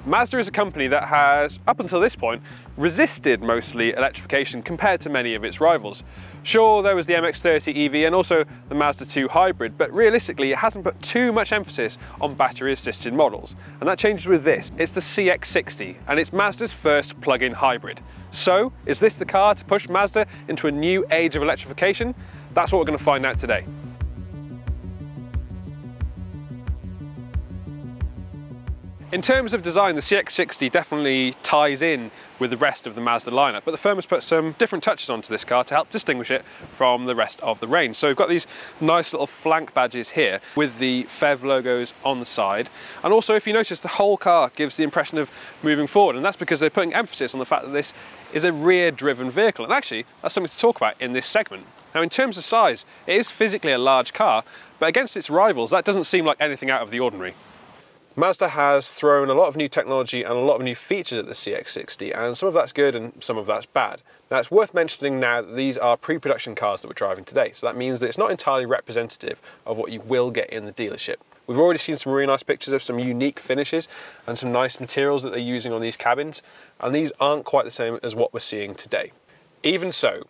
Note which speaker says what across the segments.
Speaker 1: Mazda is a company that has, up until this point, resisted mostly electrification compared to many of its rivals. Sure, there was the MX-30 EV and also the Mazda 2 hybrid, but realistically it hasn't put too much emphasis on battery-assisted models. And that changes with this. It's the CX-60, and it's Mazda's first plug-in hybrid. So, is this the car to push Mazda into a new age of electrification? That's what we're going to find out today. In terms of design, the CX-60 definitely ties in with the rest of the Mazda lineup, but the firm has put some different touches onto this car to help distinguish it from the rest of the range. So we've got these nice little flank badges here with the FEV logos on the side, and also if you notice the whole car gives the impression of moving forward, and that's because they're putting emphasis on the fact that this is a rear-driven vehicle, and actually that's something to talk about in this segment. Now in terms of size, it is physically a large car, but against its rivals that doesn't seem like anything out of the ordinary. Mazda has thrown a lot of new technology and a lot of new features at the CX-60, and some of that's good and some of that's bad. Now it's worth mentioning now that these are pre-production cars that we're driving today, so that means that it's not entirely representative of what you will get in the dealership. We've already seen some really nice pictures of some unique finishes and some nice materials that they're using on these cabins, and these aren't quite the same as what we're seeing today. Even so,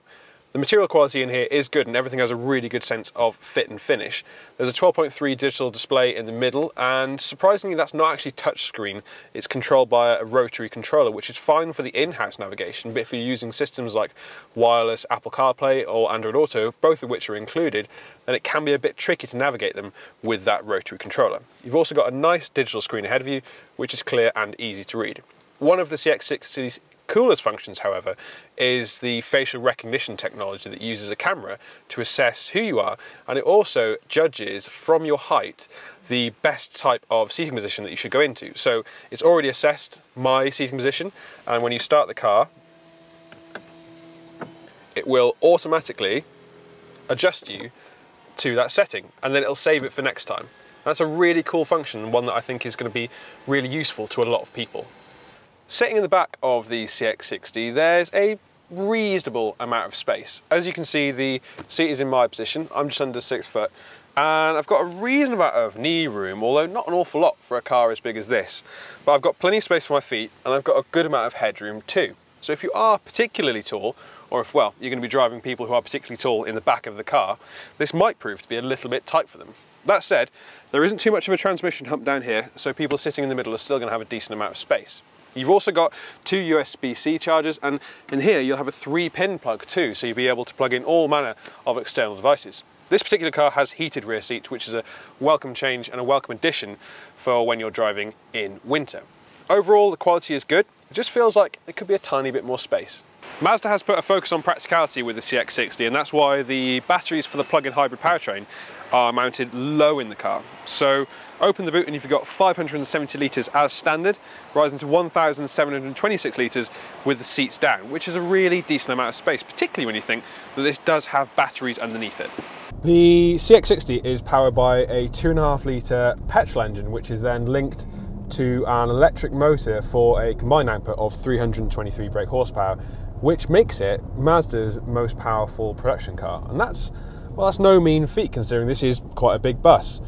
Speaker 1: the material quality in here is good and everything has a really good sense of fit and finish. There's a 12.3 digital display in the middle, and surprisingly that's not actually touchscreen. It's controlled by a rotary controller, which is fine for the in-house navigation, but if you're using systems like wireless Apple CarPlay or Android Auto, both of which are included, then it can be a bit tricky to navigate them with that rotary controller. You've also got a nice digital screen ahead of you, which is clear and easy to read. One of the CX-60's coolest functions, however, is the facial recognition technology that uses a camera to assess who you are, and it also judges from your height the best type of seating position that you should go into. So it's already assessed my seating position, and when you start the car, it will automatically adjust you to that setting, and then it'll save it for next time. That's a really cool function, and one that I think is going to be really useful to a lot of people. Sitting in the back of the CX-60, there's a reasonable amount of space. As you can see, the seat is in my position. I'm just under 6 foot, and I've got a reasonable amount of knee room, although not an awful lot for a car as big as this. But I've got plenty of space for my feet, and I've got a good amount of headroom too. So if you are particularly tall, or if, well, you're going to be driving people who are particularly tall in the back of the car, this might prove to be a little bit tight for them. That said, there isn't too much of a transmission hump down here, so people sitting in the middle are still going to have a decent amount of space. You've also got 2 USB-C chargers, and in here you'll have a 3-pin plug too, so you'll be able to plug in all manner of external devices. This particular car has heated rear seats, which is a welcome change and a welcome addition for when you're driving in winter. Overall, the quality is good. It just feels like there could be a tiny bit more space. Mazda has put a focus on practicality with the CX-60, and that's why the batteries for the plug-in hybrid powertrain are mounted low in the car. So open the boot and you've got 570 litres as standard, rising to 1,726 litres with the seats down, which is a really decent amount of space, particularly when you think that this does have batteries underneath it. The CX-60 is powered by a 2.5 litre petrol engine, which is then linked to an electric motor for a combined output of 323 brake horsepower, which makes it Mazda's most powerful production car. And that's no mean feat, considering this is quite a big bus.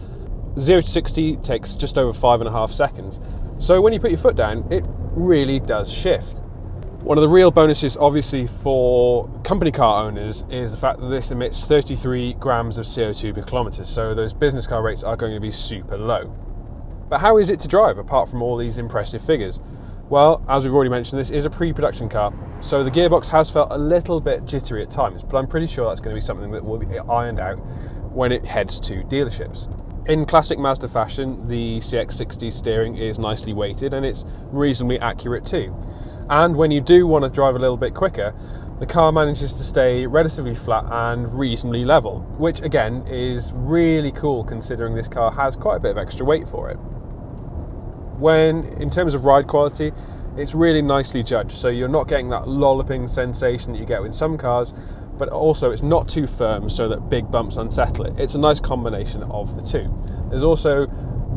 Speaker 1: 0 to 60 takes just over 5.5 seconds. So when you put your foot down, it really does shift. One of the real bonuses, obviously, for company car owners is the fact that this emits 33 grams of CO2 per kilometre, so those business car rates are going to be super low. But how is it to drive, apart from all these impressive figures? Well, as we've already mentioned, this is a pre-production car, so the gearbox has felt a little bit jittery at times, but I'm pretty sure that's going to be something that will be ironed out when it heads to dealerships. In classic Mazda fashion, the CX-60 steering is nicely weighted and it's reasonably accurate too. And when you do want to drive a little bit quicker, the car manages to stay relatively flat and reasonably level, which again is really cool considering this car has quite a bit of extra weight for it. When, in terms of ride quality, it's really nicely judged, so you're not getting that lolloping sensation that you get with some cars, but also it's not too firm so that big bumps unsettle it. It's a nice combination of the two. There's also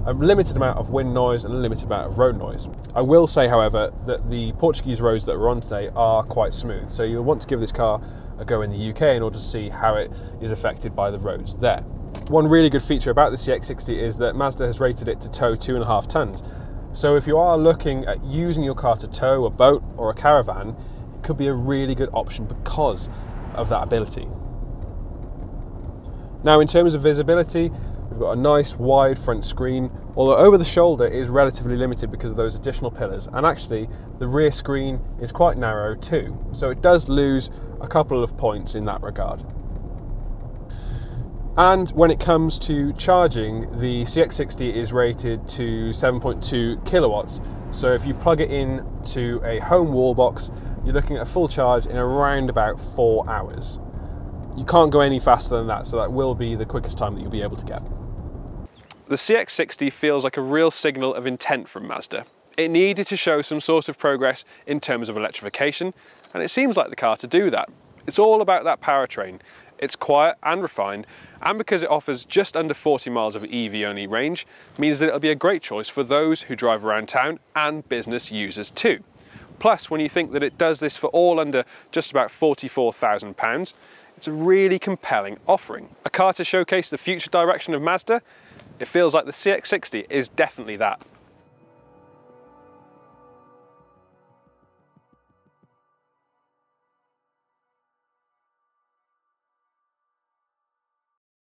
Speaker 1: a limited amount of wind noise and a limited amount of road noise. I will say, however, that the Portuguese roads that we're on today are quite smooth, so you'll want to give this car a go in the UK in order to see how it is affected by the roads there. One really good feature about the CX-60 is that Mazda has rated it to tow 2.5 tons. So if you are looking at using your car to tow a boat or a caravan, it could be a really good option because of that ability. Now, in terms of visibility, we've got a nice wide front screen, although over the shoulder is relatively limited because of those additional pillars, and actually the rear screen is quite narrow too, so it does lose a couple of points in that regard. And when it comes to charging, the CX-60 is rated to 7.2 kilowatts, so if you plug it in to a home wall box, you're looking at a full charge in around about 4 hours. You can't go any faster than that, so that will be the quickest time that you'll be able to get. The CX-60 feels like a real signal of intent from Mazda. It needed to show some sort of progress in terms of electrification, and it seems like the car to do that. It's all about that powertrain. It's quiet and refined, and because it offers just under 40 miles of EV-only range, means that it'll be a great choice for those who drive around town and business users too. Plus, when you think that it does this for all under just about £44,000, it's a really compelling offering. A car to showcase the future direction of Mazda? It feels like the CX-60 is definitely that.